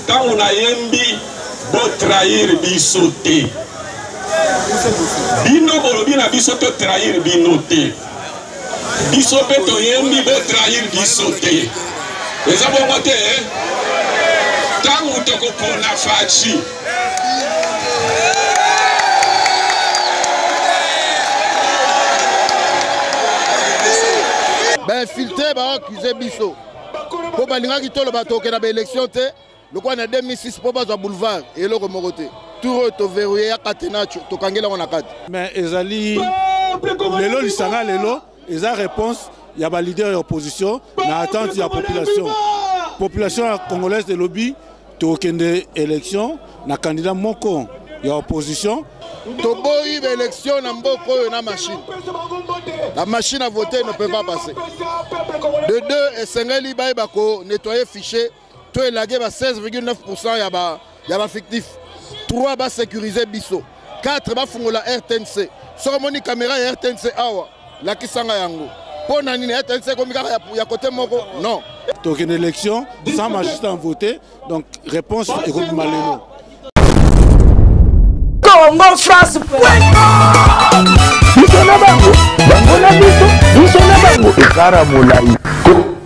Quand on a yembi, bo trahir bisoté. Bino bolobi na bisoto trahir binoté. Bisope to yembi bo trahir bisoté. Les abongoté, hein? Tant ou toko pona fachi. Ben filtré ba accusé biso. Pour balinga ki tolo ba toke na ba élection te, le quoi na 2006 pour ba boulevard et le remoté. Tout to verrouillé ya katena to kangela on a kat. Mais ezali lelo lisanga lelo, eza réponse ya ba leader ya opposition na attente ya population. Population congolaise de lobby to kende élection na candidat moko ya opposition. Toboyi l'élection na mboko na machine. La machine à voter ne peut pas passer. De deux, et Sengeli Baïbako nettoyer fichier, tout est lagué à 16,9% y a fictif. 3 bas sécurisé biso. 4 bas font la RTNC. Sur mon caméra RTNC awa, la kisanga yango. Pour nani RTNC comme il y a côté moko non. Donc une élection sans magistrat voter, donc réponse est comme Maléno. Congo France.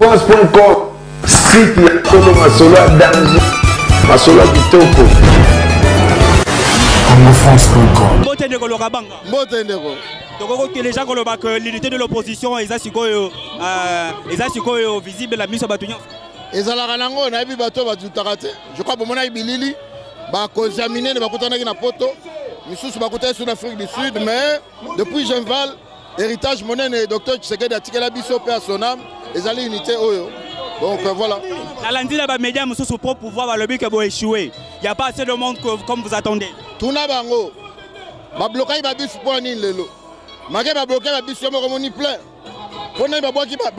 France.com site ya Kolo Masolo danger Masolo kitoko CongoFrance.com. Mbotendeko. Donc déjà que l'unité de l'opposition est visible la mise à Batounia. Ezalaka nango na yebi bato bazutaka te. Je crois bomona ibilili ba contaminer ne bakutana na poto. Misusu bakutana sur l'Afrique du Sud mais depuis Genval héritage monene docteur Tshisekedi atikela biso pe à son âme ezali unité oyo. Donc voilà. La lundi là bas médias misusu pour pouvoir le but que vous échouer. Il y a pas assez de monde comme vous attendez. Tuna bango. Ba bloquer ba bis pour nini lelo. Mage ba bloquer ba bis yo mo moni plein. Pona ba boki ba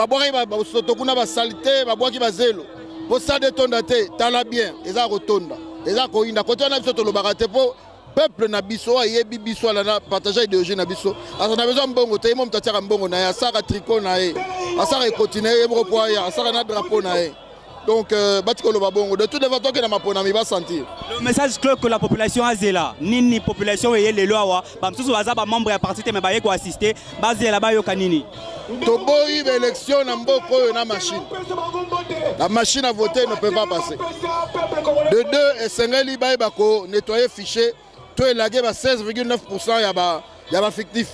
soto kuna ba salité ba boki ba zelo. Po ça détonda te tala bien eza rotonda. Eza ko inda côté na biso to lo barate po peuple na biso ayebi biso la na partager idéologie na biso. Asa na besoin mbongo te mo mtatia mbongo na ya saka tricot na e. Asaka e continuer mo po ya asaka na drapeau na e. Donc batiko lo babongo de tout les votes que na mapona mi va sentir. Le message clair que la population a zela nini population et les lois ba msusu baza ba membre ya parti te me ba yeko assister ba zela ba yo kanini. Toboyi l'élection na mboko na machine. La machine à voter ne peut pas passer. De deux, et Sengeli Baïbako nettoyer fichier, tout est lagué à 16,9% y a fictif.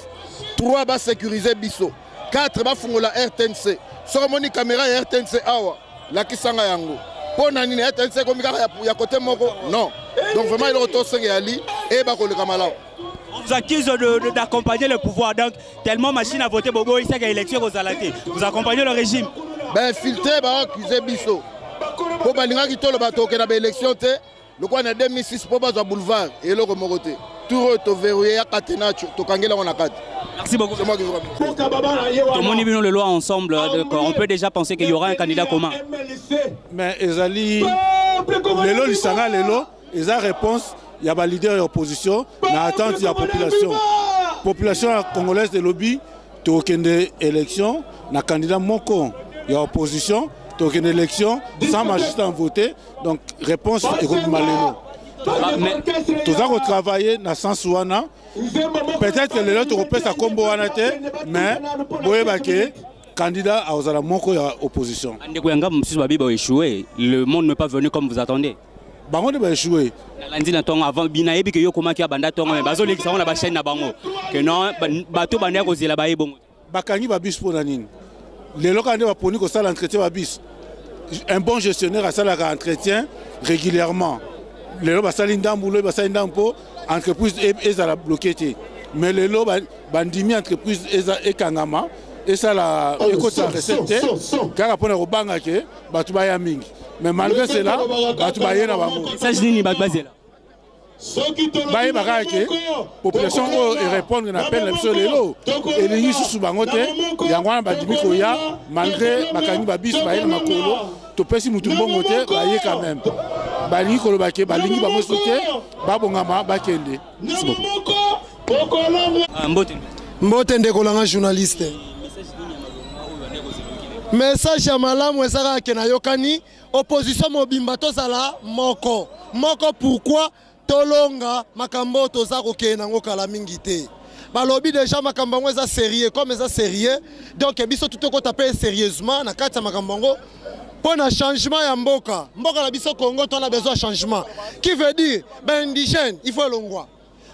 3 bas sécurisé biso. 4 bas font la RTNC. Sur mon caméra RTNC awa, la kisanga yango. Pour nani RTNC comme il y a côté moko non. Donc vraiment il retourne Sengeli et bako le kamala. On vous accuse d'accompagner le pouvoir, donc tellement machine à voter, Bobo, il sait qu'il y a élection aux alatés. Vous accompagnez le régime. Ben filtré, bah accusé biso. Pour balinga qui tolo bato que na élection te, le quoi na 2006 pour ba boulevard et le remoté. Tout to verrouillé ya katena to kangela on a kat. Merci beaucoup. C'est moi qui vous remercie. Tout le monde est venu le loi ensemble, on peut déjà penser qu'il y aura un candidat commun. Mais ezali lelo lisanga lelo, eza réponse il y a des leaders de l'opposition, na attente de la population. Population congolaise de lobby, tu as une élection, na candidat moko, il y a opposition, tu as une élection sans magistrat voter, donc réponse est comme Maléno. Tu as travaillé dans le sens où peut-être que les autres européens sont comme Boanate, mais le candidat à la moko, il y a opposition. Le monde n'est pas venu comme vous attendez. Bango de échoué. Lundi na tonga avant binaye bi ke yo koma ki abanda tonga mais bazo lekisa on na ba chaîne na bango que non bato banda ko zela ba ebongo. Bakangi ba bis pour nanine. Les locaux va poni ko sala entretien ba bis. Un bon gestionnaire a sala entretien régulièrement. Les locaux ba sali ndambulo ba sali ndampo entreprise ezala bloqué. Mais les locaux bandimi entreprise e kangama et ça la écoute sa recette car après on banga ke bato ba ya mingi. Mais malgré cela, tu vas y aller. Ça, je dis, la population répondre à l'appel de et les sous bangote, il y a un badimiko ya malgré bakani babis baye na makolo, to pesi mutumbo mote baye quand même. Bali kolo bake balingi ba mosote ba bongama ba kende. Mbote ndeko langa journaliste. Message ya malamu ezaka ke na yokani opposition mobimba tozala moko. Moko pourquoi tolonga makambo toza kokena ngo kala mingi te. Balobi déjà makambo ngo eza sérieux comme eza sérieux donc biso tout ko taper sérieusement na kati makambo ngo pour un changement ya mboka. Mboka la biso Congo on a besoin de changement. Qui veut dire ben indigène il faut longwa.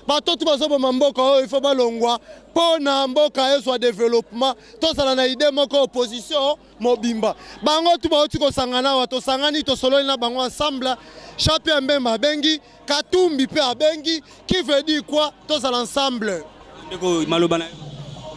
Bato tu bazo mboka il faut ba longwa pour na mboka soit développement to sala na idée moko opposition mobimba. Bango tu ba ko sangana wa to sangani to solo na bango ensemble chape mbemba bengi katumbi pe abengi qui veut dire quoi to sala ensemble.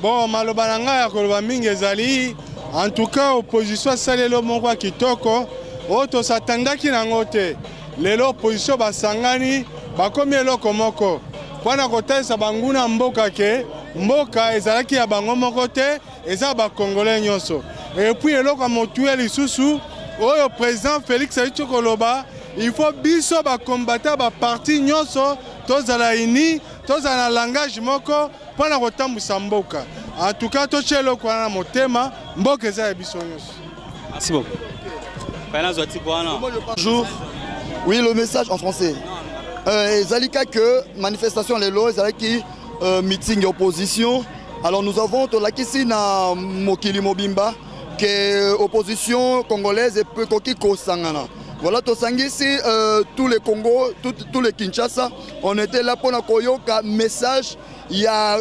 Bon malobana nga ya koloba mingi ezali en tout cas opposition salelo moko kitoko oto satandaki nango te lelo opposition basangani bakomi eloko moko wana kotalisa banguna mboka ke mboka ezalaki ya bango moko te eza bakongolais nyonso et puis eloko motuel lisusu oyo président Félix Tshisekedi il faut biso bakombata ba parti nyonso tozala ini tozala langage moko mpona kotambwisa mboka. En tout cas, tout le monde a motema, mboka eza biso nyonso. Merci beaucoup. Bonjour. Oui, le message en français. Zalika que manifestation les lois, Zaliki meeting opposition. Alors nous avons tout la ici na Mokili Mobimba que opposition congolaise peut koki kosangana. Voilà, ici, tous les Congo, tous les Kinshasa, on était là pour un message.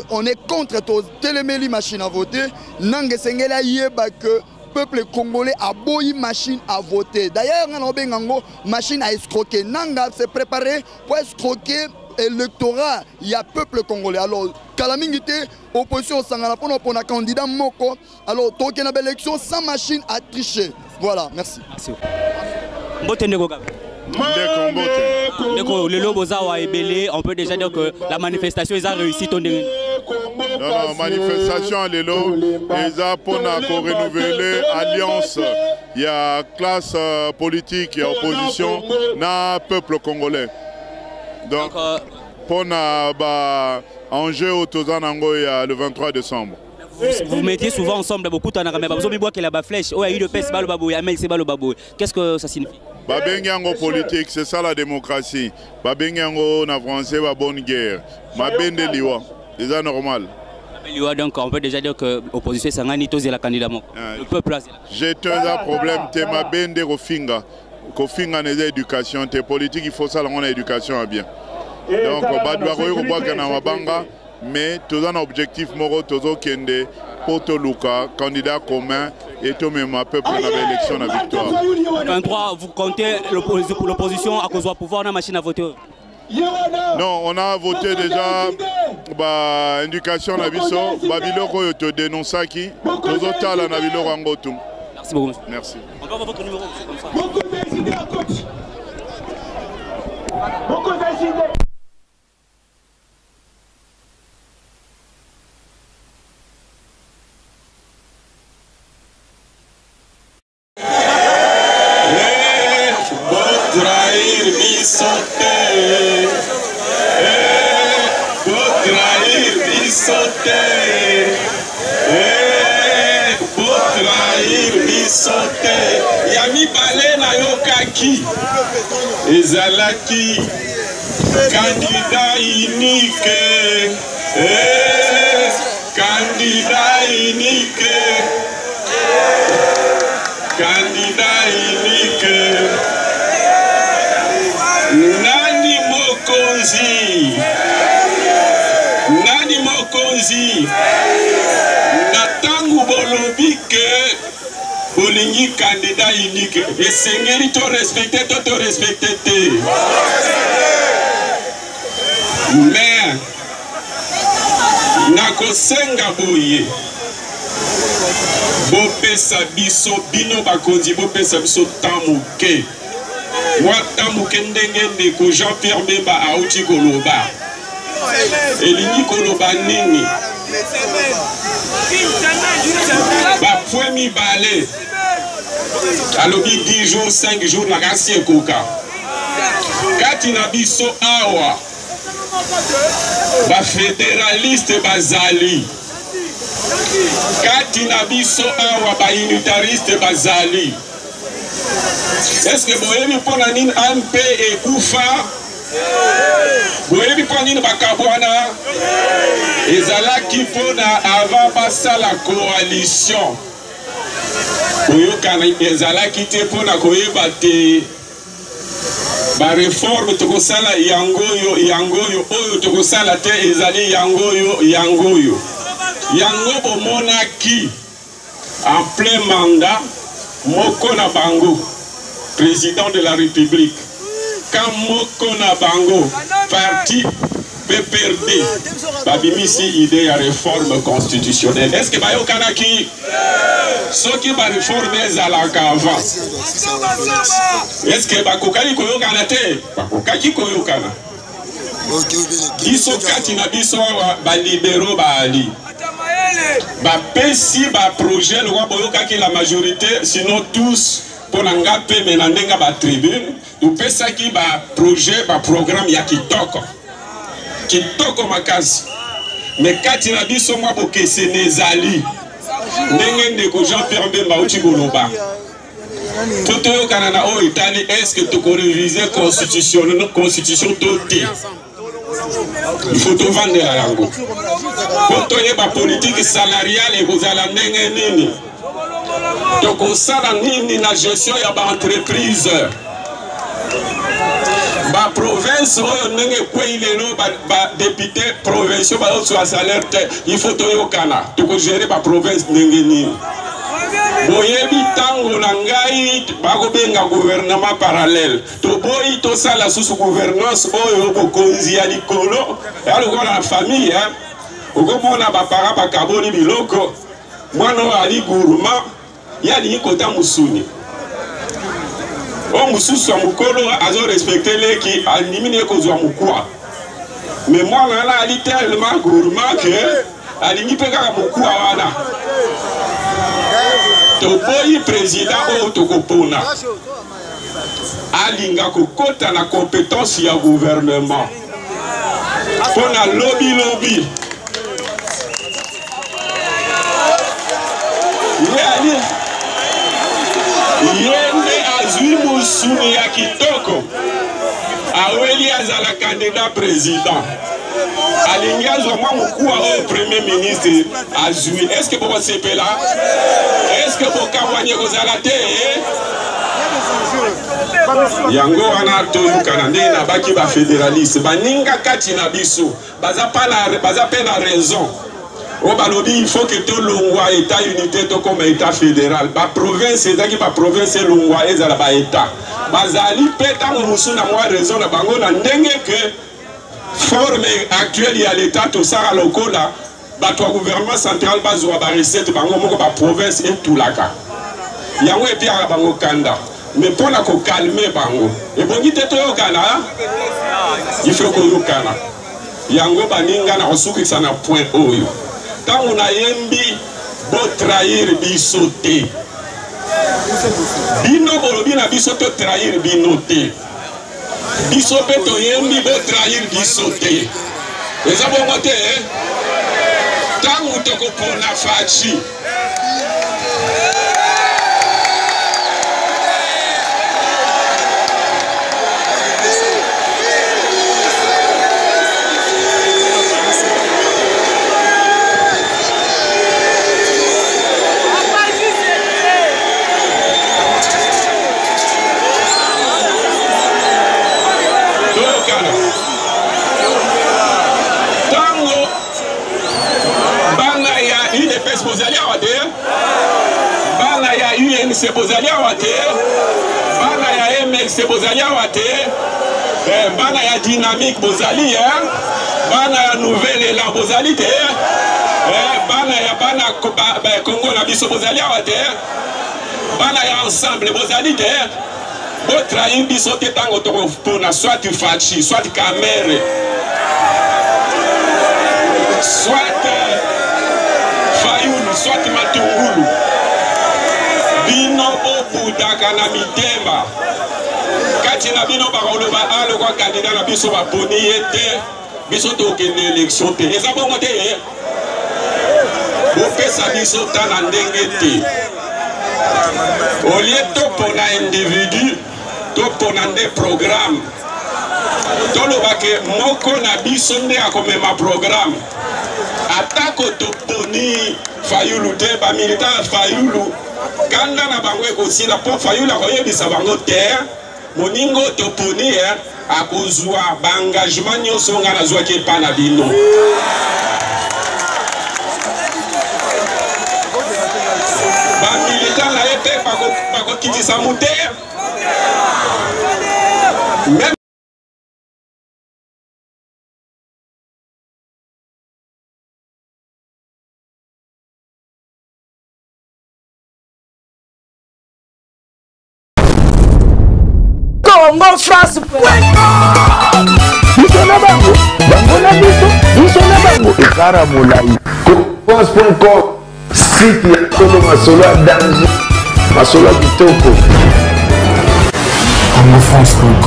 On est contre les machines à voter. Nange sengela yeba que peuple congolais a beau machine à voter. D'ailleurs, on a une machine à escroquer. Nanga s'est préparé pour escroquer l'électorat. Il y a peuple congolais. Alors, calamité, opposition sangana pour un candidat moko. Alors, token a élection sans machine à tricher. Voilà, merci. Merci. On peut déjà dire que la manifestation a réussi. Non, manifestation Lelo, ils ont pour renouveler l'alliance. Il y a classe politique, il y a opposition, na peuple congolais. Donc, pour enjeu au Tozanango, il y a le 23 décembre. Vous mettiez souvent ensemble beaucoup de temps, mais vous avez dit la flèche. Oh, il y a eu le PES, qu'est-ce que ça signifie? Babengiango politique, c'est ça la démocratie. Babengiango na français, ba bonne guerre. Mabende liwa, c'est ça normal. Donc on peut déjà dire que l'opposition Sangani tose la candidat. Le peuple a. J'ai un problème, c'est Mabende Kofinga. Kofinga n'est éducation, t'es politique, il faut ça dans l'éducation à bien. Donc mais tous un objectif moro tozo kende poto luka candidat commun et tout même peuple dans l'élection à victoire. 23, vous comptez l'opposition à cause de pouvoir dans la machine à voter? Non, on a voté déjà l'éducation à biso, babiloko te dénonce qui tozo tala na biloko angotu. Merci beaucoup. Merci. On peut avoir votre numéro comme ça. Yami Balé na yokaki ezalaki candidat unique, candidat unique, candidat unique. Nani Mokonzi natangu bolobi que bolingi candidat unique et sengeri to respecter te mais nakosenga boye bopesa biso bino bakonzi bopesa biso tamuke moi tamuke ndenge ndeko Jean-Pierre Bemba auti koloba elingi koloba nini bafwe mibale alobi 10 jours 5 jours na kasi ekoka kati na biso awa bafederaliste bazali kati na biso awa ba unitariste bazali. Est-ce que boyebi pona nini MP ekufa? Boyebi pona nini bakabwana? Ezalaki pona avant basa la coalition. Boyokana ezalaki te pona koyeba te ba réforme tokosala yangoyo oyo tokosala te ezali yangoyo. Yango bomonaki en plein mandat moko na bango président de la République quand moko na bango parti PPRD babimisi idée ya réforme constitutionnelle. Est-ce que bayokanaki soki ba réforme ezalaka avant? Est-ce que bakokaki koyokana te? Bakokaki koyokana. Biso kati na biso ba libéraux baali bapesi ba projet le roi boyokaki la majorité sinon tous pour nga pe menandenga ba tribune upesaki ba projet ba programme ya kitoko makasi mais kati na biso mwa bokese nezali ndenge ndeko Jean-Pierre Bemba uti koloba toto yokana na o itali est-ce que tu réviser constitution toté il faut tout vendre à yango quand on est ba politique salariale et vous allez ndenge nini donc on sala nini na gestion ya ba entreprise ba province oyo ndenge kwelelo ba député provinciaux ba autre salaire il faut to yokana to gérer ba province ndenge nini boyebi tango na ngai bakobenga gouvernement parallèle to boyi to sala susu gouvernance oyo bokonzi ya likolo ya lokola na famille okomona bapara bakaboni biloko mwana ali gourmand yali kota musuni o mususu ya mukolo azo respecter leki animine kozwa mukwa mais mwana ala ali tellement gourmand que alingi pe kaka mukwa wana toboyi président oyo tokopona alinga kokota na compétence ya gouvernement pona lobby yende azwi musuni ya kitoko aweli azala candidat président alingi azwa mwa mokuwa oyo premier ministre azwi. Est-ce que bokosepela? Est-ce que bokabwanye kozala te? Yango wana toyokana ndenge na baki ba fédéraliste baninga kati na biso baza pe na raison o balobi il faut que to longwa état unité to comme état fédéral ba province ezaki ba province longwa ezala ba état bazali peta mo musuna mwa raison na bango na ndenge que forme actuelle ya l'état to sara lokola bato ya gouvernement central bazwa ba recette bango moko ba province etulaka yango epiaka bango kanda mais pour la calmer bango et bongi te toyokana il faut koyokana yango baninga na kosukisa na point oyo tango na yembi bo trahir biso te bino bolobi na biso to trahir bino te biso pe toyembi bo trahir biso te eza bongo te tango tokopona faci bana ya UNC bozalia wate bana ya MX bozalia wate bana ya dynamique bozali bana ya nouvelle élan bozali te bana ya Congo na biso bozali wate bana ya ensemble bozali te bo trahir biso te tango to pona soit fachi soit camere soit Fayulu soit Matungulu bino bobudaka na mitema kati na bino bakoloba alokwa candidat na biso baponi ye te biso tokende élection te eza bongo te bopesa biso tala ndenge te olie topona individu topona nde programme tolobake moko na biso nde akomema programme atako toponi Fayulu te bamilitaire Fayulu kanda na bango ekosila mpo Fayulu akoyebisa bango te moningo toponi akozwa baengagement nyonso nga nazwaki epa na bino bamilitaire na ye te bakokitisa moteya Congo France Bisona bango bango na biso bisona bango ekara molai France.com site ya Kolo Masolo ya danger Masolo kitoko Congo France.com